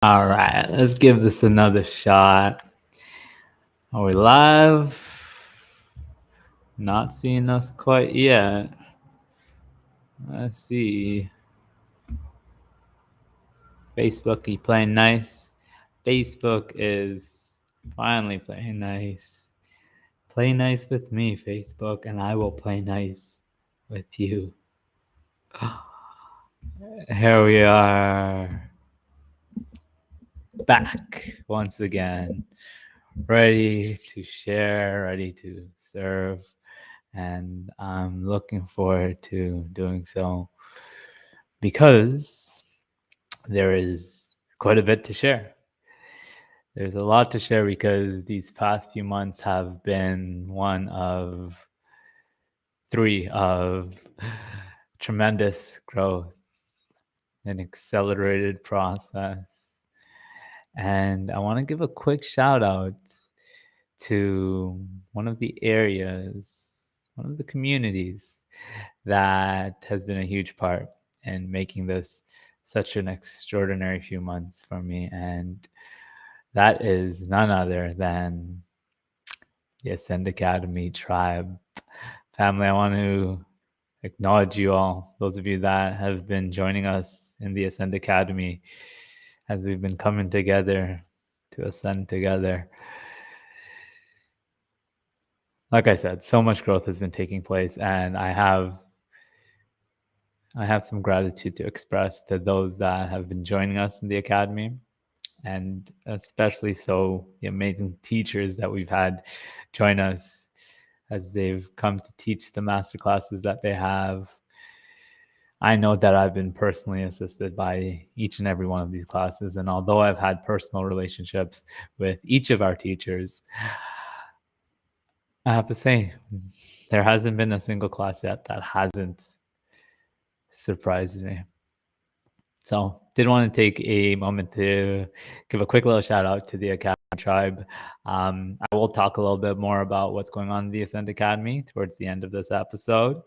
All right, let's give this another shot. Are we live? Not seeing us quite yet. Let's see. Facebook, you playing nice? Facebook is finally playing nice. Play nice with me, Facebook, and I will play nice with you. Here we are, back once again, ready to share, ready to serve, and I'm looking forward to doing so because there is quite a bit to share. There's a lot to share because these past few months have been one of three of tremendous growth, an accelerated process. And I want to give a quick shout out to one of the areas, one of the communities that has been a huge part in making this such an extraordinary few months for me. And that is none other than the Ascend Academy tribe. Family, I want to acknowledge you all, those of you that have been joining us in the Ascend Academy as we've been coming together to ascend together. Like I said, so much growth has been taking place, and I have some gratitude to express to those that have been joining us in the academy, and especially so the amazing teachers that we've had join us as they've come to teach the master classes that they have. I know that I've been personally assisted by each and every one of these classes, and although I've had personal relationships with each of our teachers, I have to say there hasn't been a single class yet that hasn't surprised me. So did want to take a moment to give a quick little shout out to the Academy tribe. I will talk a little bit more about what's going on in the Ascend Academy towards the end of this episode.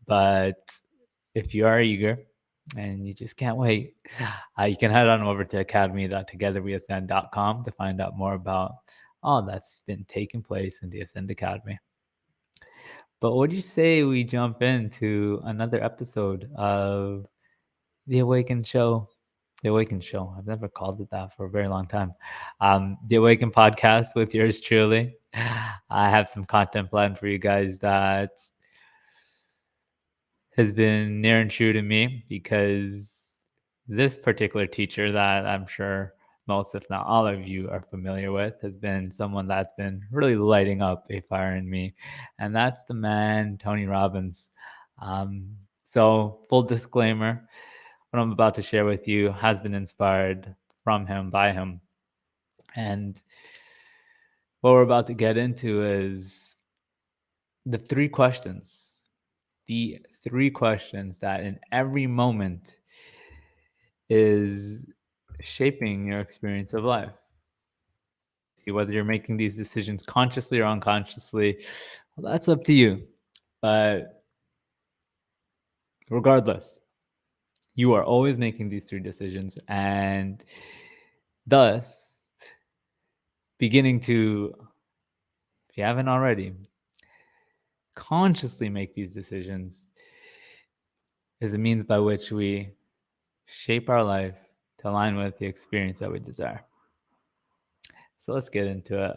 But if you are eager and you just can't wait, you can head on over to academy.togetherweascend.com to find out more about all that's been taking place in the Ascend Academy. But what do you say we jump into another episode of the Awaken Show? The Awaken Show. I've never called it that for a very long time. The Awaken Podcast with yours truly. I have some content planned for you guys that has been near and true to me because this particular teacher that I'm sure most, if not all of you are familiar with, has been someone that's been really lighting up a fire in me. And that's the man, Tony Robbins. So full disclaimer, what I'm about to share with you has been inspired from him, by him. And what we're about to get into is the three questions that in every moment is shaping your experience of life. See, whether you're making these decisions consciously or unconsciously, well, that's up to you. But regardless, you are always making these three decisions, and thus beginning to, if you haven't already, consciously make these decisions is a means by which we shape our life to align with the experience that we desire. So let's get into it.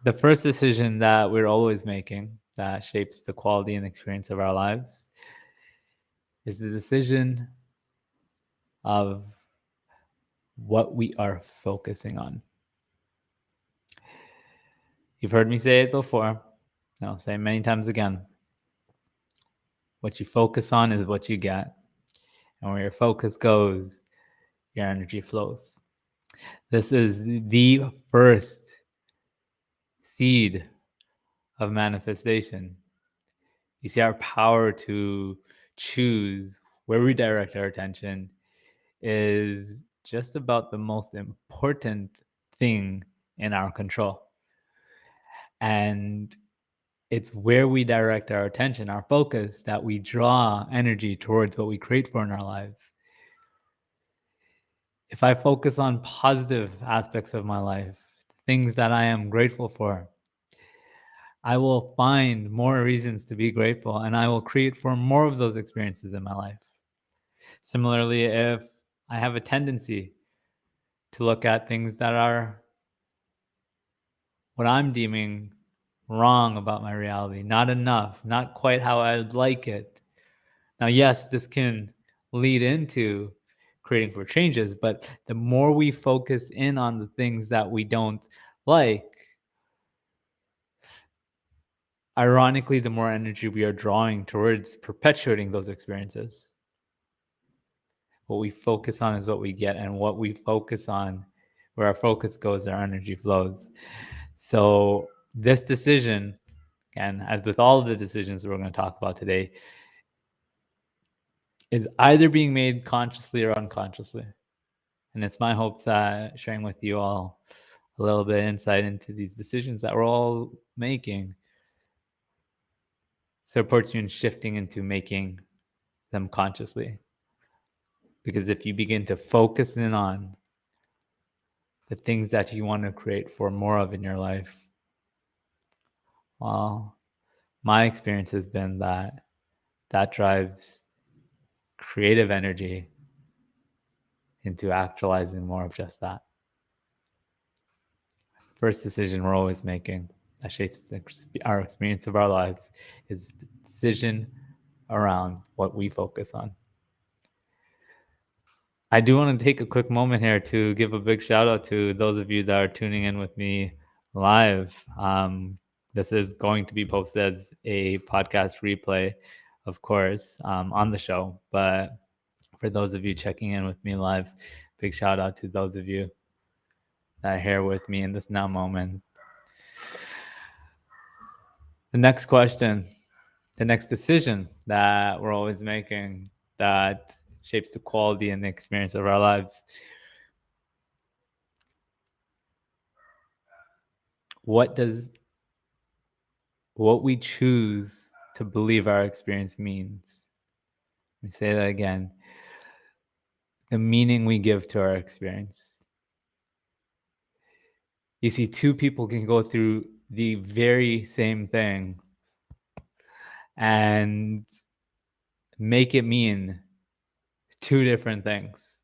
The first decision that we're always making that shapes the quality and experience of our lives is the decision of what we are focusing on. You've heard me say it before. I'll say it many times again. What you focus on is what you get. And where your focus goes, your energy flows. This is the first seed of manifestation. You see, our power to choose where we direct our attention is just about the most important thing in our control. And it's where we direct our attention, our focus, that we draw energy towards what we create for in our lives. if I focus on positive aspects of my life, things that I am grateful for, I will find more reasons to be grateful and I will create for more of those experiences in my life. Similarly, if I have a tendency to look at things that are what I'm deeming wrong about my reality, not enough, not quite how I'd like it. Now, yes, this can lead into creating for changes, but the more we focus in on the things that we don't like, ironically, the more energy we are drawing towards perpetuating those experiences. What we focus on is what we get, and what we focus on, where our focus goes, our energy flows. So, this decision, and as with all of the decisions we're going to talk about today, is either being made consciously or unconsciously. And it's my hopes that sharing with you all a little bit of insight into these decisions that we're all making supports you in shifting into making them consciously. Because if you begin to focus in on the things that you want to create for more of in your life, well, my experience has been that that drives creative energy into actualizing more of just that. First decision we're always making that shapes our experience of our lives is the decision around what we focus on. I do want to take a quick moment here to give a big shout out to those of you that are tuning in with me live. This is going to be posted as a podcast replay, of course, on the show. But for those of you checking in with me live, big shout out to those of you that are here with me in this now moment. The next question, the next decision that we're always making that shapes the quality and the experience of our lives. What we choose to believe our experience means? Let me say that again. The meaning we give to our experience. You see, two people can go through the very same thing and make it mean two different things.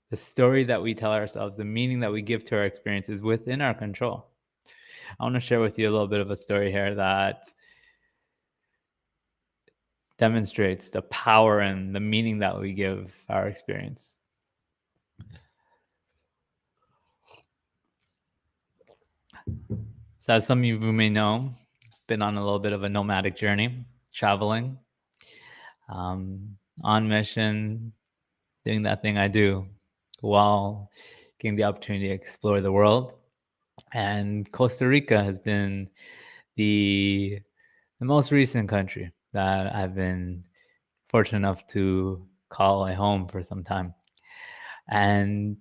The story that we tell ourselves, the meaning that we give to our experience is within our control. I want to share with you a little bit of a story here that demonstrates the power and the meaning that we give our experience. So as some of you may know, been on a little bit of a nomadic journey, traveling, on mission, doing that thing I do while getting the opportunity to explore the world. And Costa Rica has been the most recent country that I've been fortunate enough to call a home for some time. And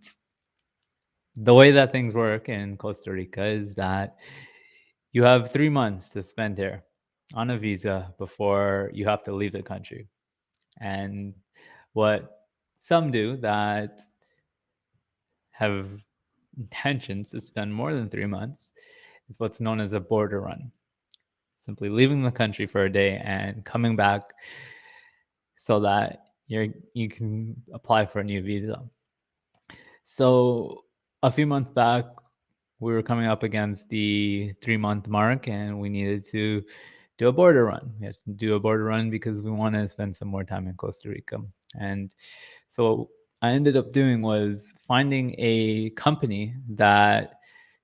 the way that things work in Costa Rica is that you have 3 months to spend here on a visa before you have to leave the country. And what some do that have intentions to spend more than 3 months is what's known as a border run. Simply leaving the country for a day and coming back so that you can apply for a new visa. So a few months back, we were coming up against the 3-month mark and we needed to do a border run. We had to do a border run because we want to spend some more time in Costa Rica. And so what I ended up doing was finding a company that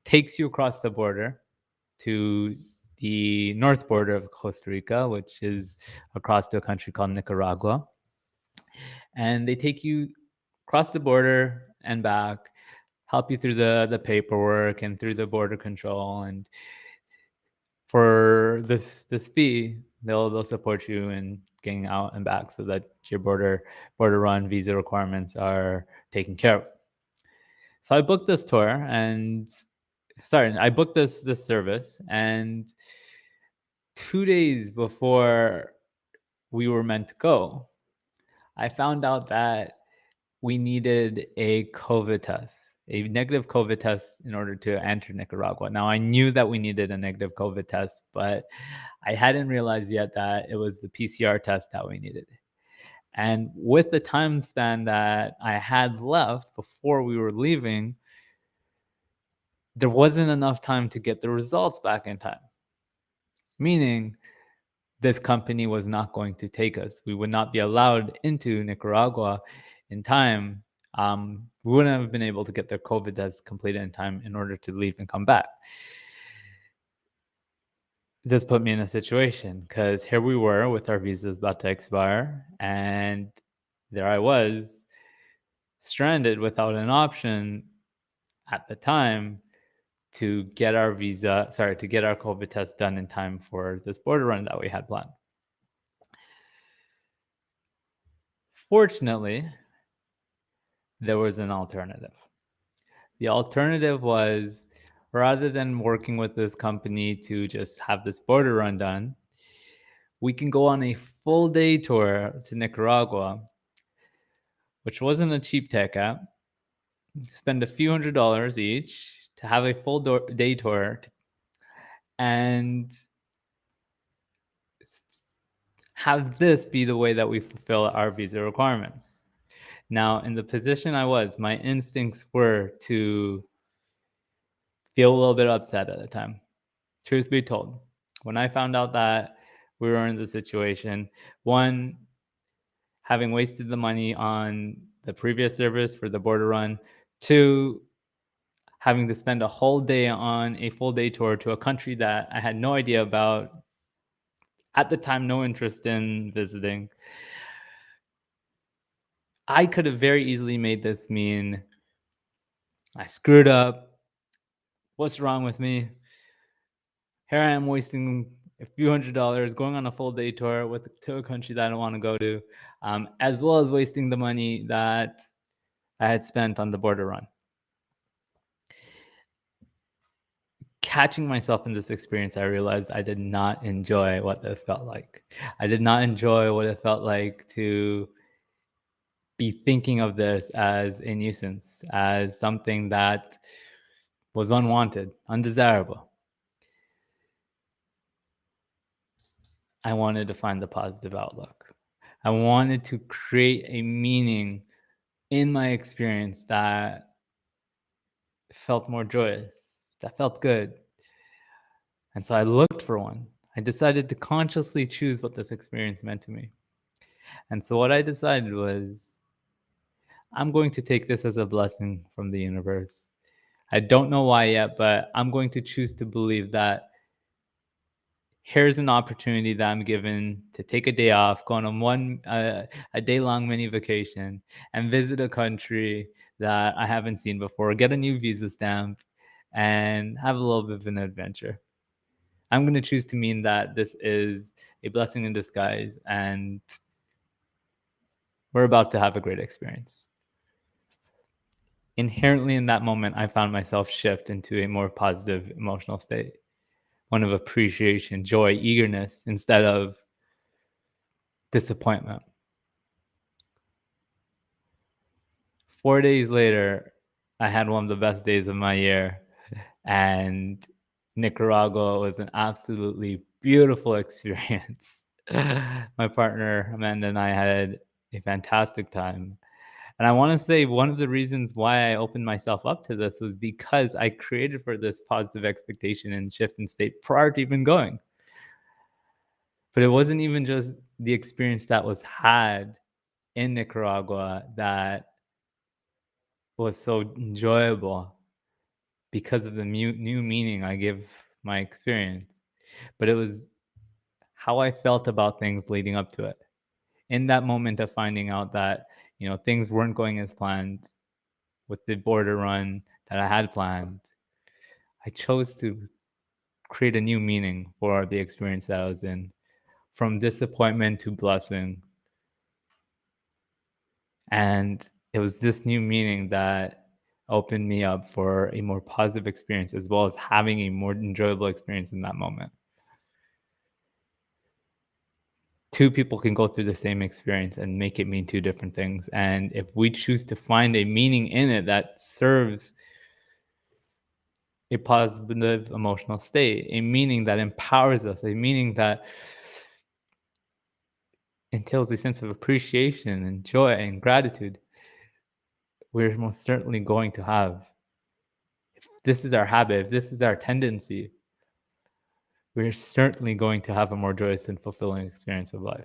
takes you across the border to the north border of Costa Rica, which is across to a country called Nicaragua. And they take you across the border and back, help you through the paperwork and through the border control. And for this fee, they'll support you in getting out and back so that your border run visa requirements are taken care of. So I booked this tour and I booked this service, and 2 days before we were meant to go, I found out that we needed a COVID test, a negative COVID test in order to enter Nicaragua. Now, I knew that we needed a negative COVID test, but I hadn't realized yet that it was the PCR test that we needed. And with the time span that I had left before we were leaving, there wasn't enough time to get the results back in time. Meaning, this company was not going to take us. We would not be allowed into Nicaragua in time. We wouldn't have been able to get their COVID test completed in time in order to leave and come back. This put me in a situation because here we were with our visas about to expire, and there I was stranded without an option at the time to get our to get our COVID test done in time for this border run that we had planned. Fortunately, there was an alternative. The alternative was, rather than working with this company to just have this border run done, we can go on a full day tour to Nicaragua, which wasn't a cheap ticket. Spend a few $100s each to have a full day tour and have this be the way that we fulfill our visa requirements. Now, in the position I was, my instincts were to feel a little bit upset at the time. Truth be told, when I found out that we were in the situation, one, having wasted the money on the previous service for the border run, two, having to spend a whole day on a full day tour to a country that I had no idea about, at the time, no interest in visiting. I could have very easily made this mean I screwed up. What's wrong with me? Here I am wasting a few $100s going on a full day tour to a country that I don't want to go to, as well as wasting the money that I had spent on the border run. Catching myself in this experience, I realized I did not enjoy what this felt like. I did not enjoy what it felt like to be thinking of this as a nuisance, as something that was unwanted, undesirable. I wanted to find the positive outlook. I wanted to create a meaning in my experience that felt more joyous, that felt good. And so I looked for one. I decided to consciously choose what this experience meant to me. And so what I decided was, I'm going to take this as a blessing from the universe. I don't know why yet, but I'm going to choose to believe that here's an opportunity that I'm given to take a day off, go on a day-long mini vacation, and visit a country that I haven't seen before, get a new visa stamp, and have a little bit of an adventure. I'm going to choose to mean that this is a blessing in disguise, and we're about to have a great experience. Inherently in that moment, I found myself shift into a more positive emotional state, one of appreciation, joy, eagerness, instead of disappointment. 4 days later, I had one of the best days of my year, and Nicaragua was an absolutely beautiful experience. My partner, Amanda, and I had a fantastic time. And I want to say one of the reasons why I opened myself up to this was because I created for this positive expectation and shift in state prior to even going. But it wasn't even just the experience that was had in Nicaragua that was so enjoyable because of the new meaning I give my experience, but it was how I felt about things leading up to it. In that moment of finding out that, things weren't going as planned with the border run that I had planned, I chose to create a new meaning for the experience that I was in, from disappointment to blessing. And it was this new meaning that opened me up for a more positive experience, as well as having a more enjoyable experience in that moment. two people can go through the same experience and make it mean two different things. And if we choose to find a meaning in it that serves a positive emotional state, a meaning that empowers us, a meaning that entails a sense of appreciation and joy and gratitude, we're most certainly going to have. If this is our habit, if this is our tendency, we're certainly going to have a more joyous and fulfilling experience of life.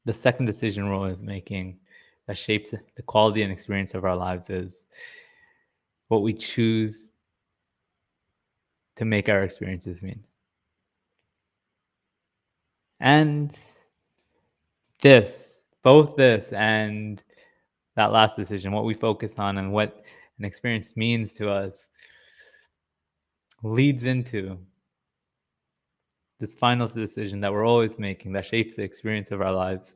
The second decision we're always making that shapes the quality and experience of our lives is what we choose to make our experiences mean. And both this and that last decision, what we focus on and what an experience means to us, leads into this final decision that we're always making that shapes the experience of our lives.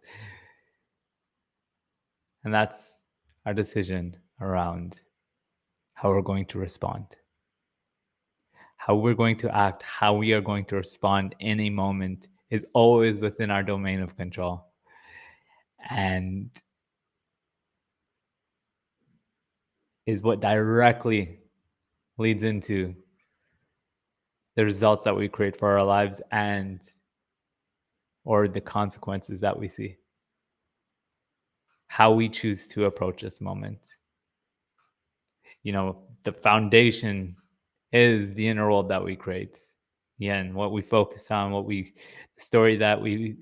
And that's our decision around how we're going to respond, how we're going to act, how we are going to respond in a moment is always within our domain of control. And is what directly leads into the results that we create for our lives and or the consequences that we see. How we choose to approach this moment. The foundation is the inner world that we create. Again, what we focus on, the story that we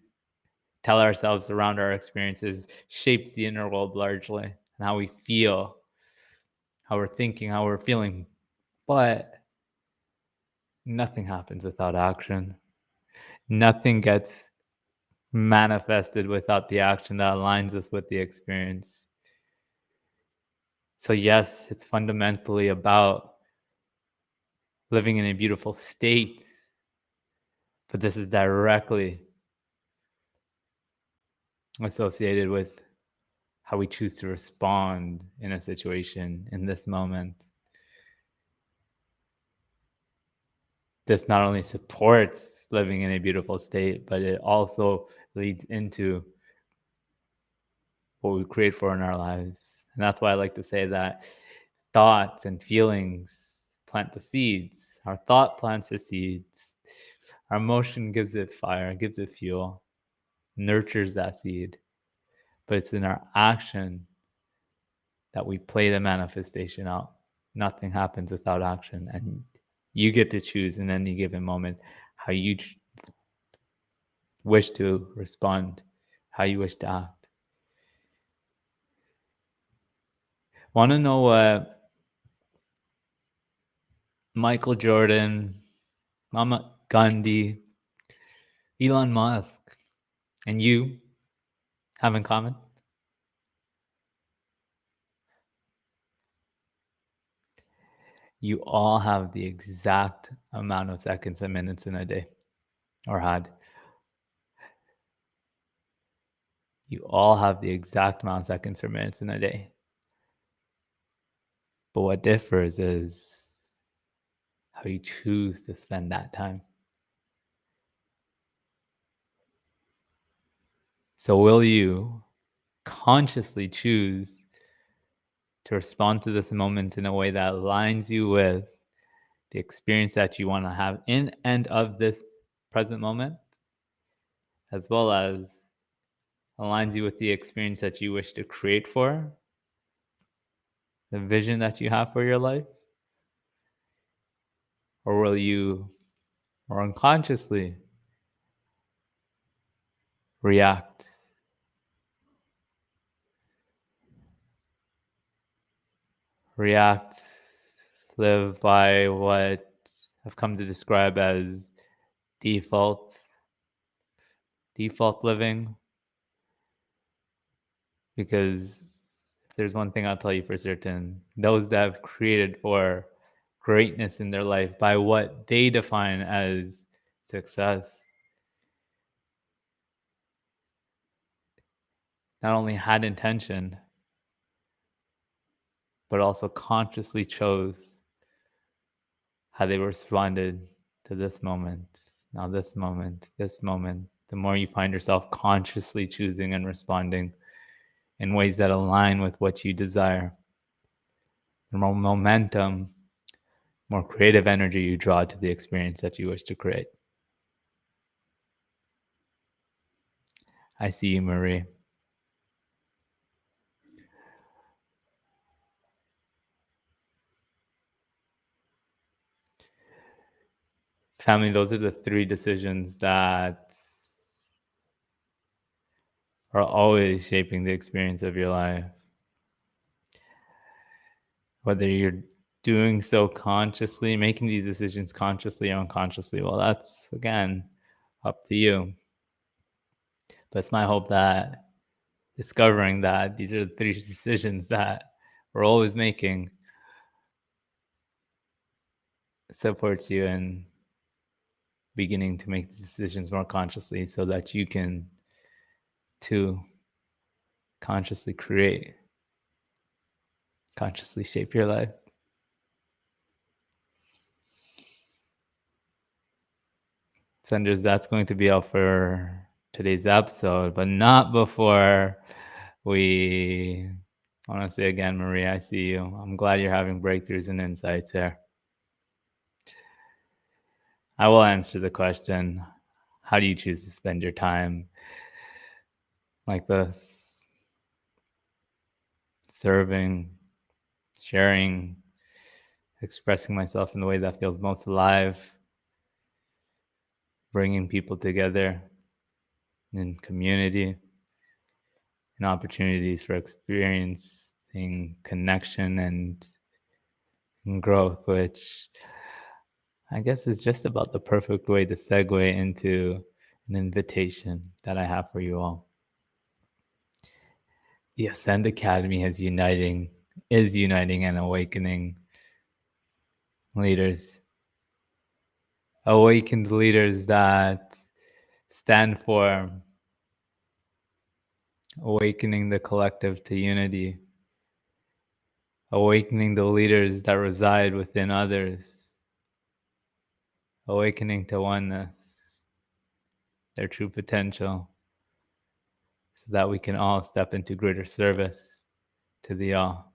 tell ourselves around our experiences shapes the inner world largely, and how we feel, how we're thinking, how we're feeling. But nothing happens without action. Nothing gets manifested without the action that aligns us with the experience. So yes, it's fundamentally about living in a beautiful state, but this is directly associated with how we choose to respond in a situation in this moment. This not only supports living in a beautiful state, but it also leads into what we create for in our lives. And that's why I like to say that thoughts and feelings plant the seeds. Our thought plants the seeds. Our emotion gives it fire, gives it fuel, nurtures that seed. But it's in our action that we play the manifestation out. Nothing happens without action. And you get to choose in any given moment how you wish to respond, how you wish to act. Want to know what Michael Jordan, Mama Gandhi, Elon Musk, and you have in common? You all have the exact amount of seconds and minutes in a day, or had. You all have the exact amount of seconds or minutes in a day. But what differs is how you choose to spend that time. So will you consciously choose to respond to this moment in a way that aligns you with the experience that you want to have in and of this present moment, as well as aligns you with the experience that you wish to create for, the vision that you have for your life? Or will you, or unconsciously, react? Live by what I've come to describe as default living. Because if there's one thing I'll tell you for certain, those that have created for greatness in their life by what they define as success not only had intention, but also consciously chose how they responded to this moment Now, this moment, the more you find yourself consciously choosing and responding in ways that align with what you desire, the more momentum, more creative energy you draw to the experience that you wish to create. I see you, Marie. Family, those are the 3 decisions that are always shaping the experience of your life. Whether you're doing so consciously, making these decisions consciously or unconsciously, well, that's, again, up to you. But it's my hope that discovering that these are the 3 decisions that we're always making supports you in beginning to make the decisions more consciously so that you can, too, consciously create, consciously shape your life. Senders, that's going to be all for today's episode, but not before we want to say again, Marie, I see you. I'm glad you're having breakthroughs and insights here. I will answer the question, how do you choose to spend your time like this? Serving, sharing, expressing myself in the way that feels most alive, bringing people together in community and opportunities for experiencing connection and growth, which I guess is just about the perfect way to segue into an invitation that I have for you all. The Ascend Academy is uniting and awakening leaders. Awakened leaders that stand for awakening the collective to unity, awakening the leaders that reside within others, awakening to oneness, their true potential, so that we can all step into greater service to the all.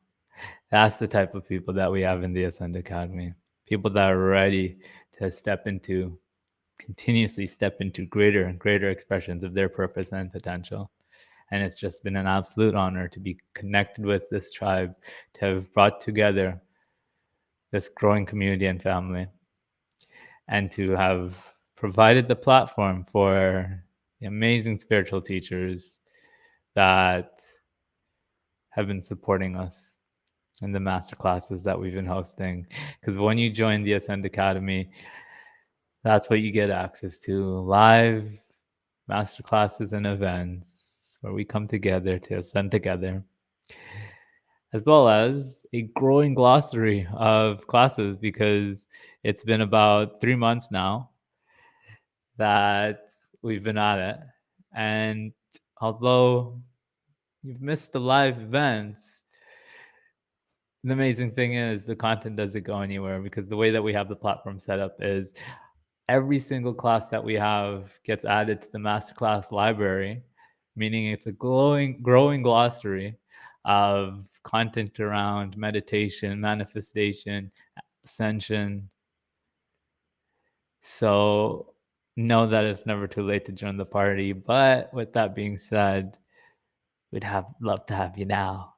That's the type of people that we have in the Ascend Academy. People that are ready to continuously step into greater and greater expressions of their purpose and potential. And it's just been an absolute honor to be connected with this tribe, to have brought together this growing community and family, and to have provided the platform for the amazing spiritual teachers that have been supporting us in the masterclasses that we've been hosting. Because when you join the Ascend Academy, that's what you get access to: live masterclasses and events where we come together to ascend together, as well as a growing glossary of classes, because it's been about 3 months now that we've been at it. And although you've missed the live events, the amazing thing is the content doesn't go anywhere, because the way that we have the platform set up is every single class that we have gets added to the masterclass library, meaning it's a growing glossary of content around meditation, manifestation, ascension. So know that it's never too late to join the party. But with that being said, love to have you now.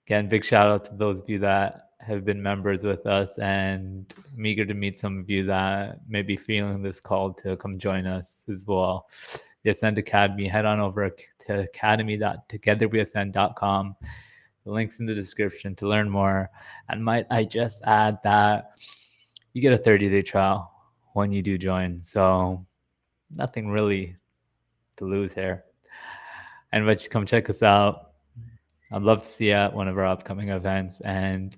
Again, big shout out to those of you that have been members with us, and I'm eager to meet some of you that may be feeling this call to come join us as well. The Ascend Academy, head on over to academy.togetherweascend.com. The link's in the description to learn more. And might I just add that you get a 30-day trial when you do join. So nothing really to lose here. I invite you to come check us out. I'd love to see you at one of our upcoming events. And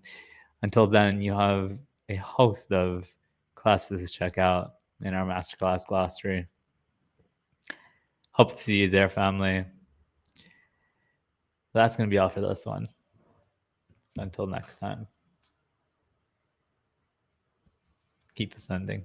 until then, you have a host of classes to check out in our masterclass glossary. Hope to see you there, family. That's going to be all for this one. So until next time, keep ascending.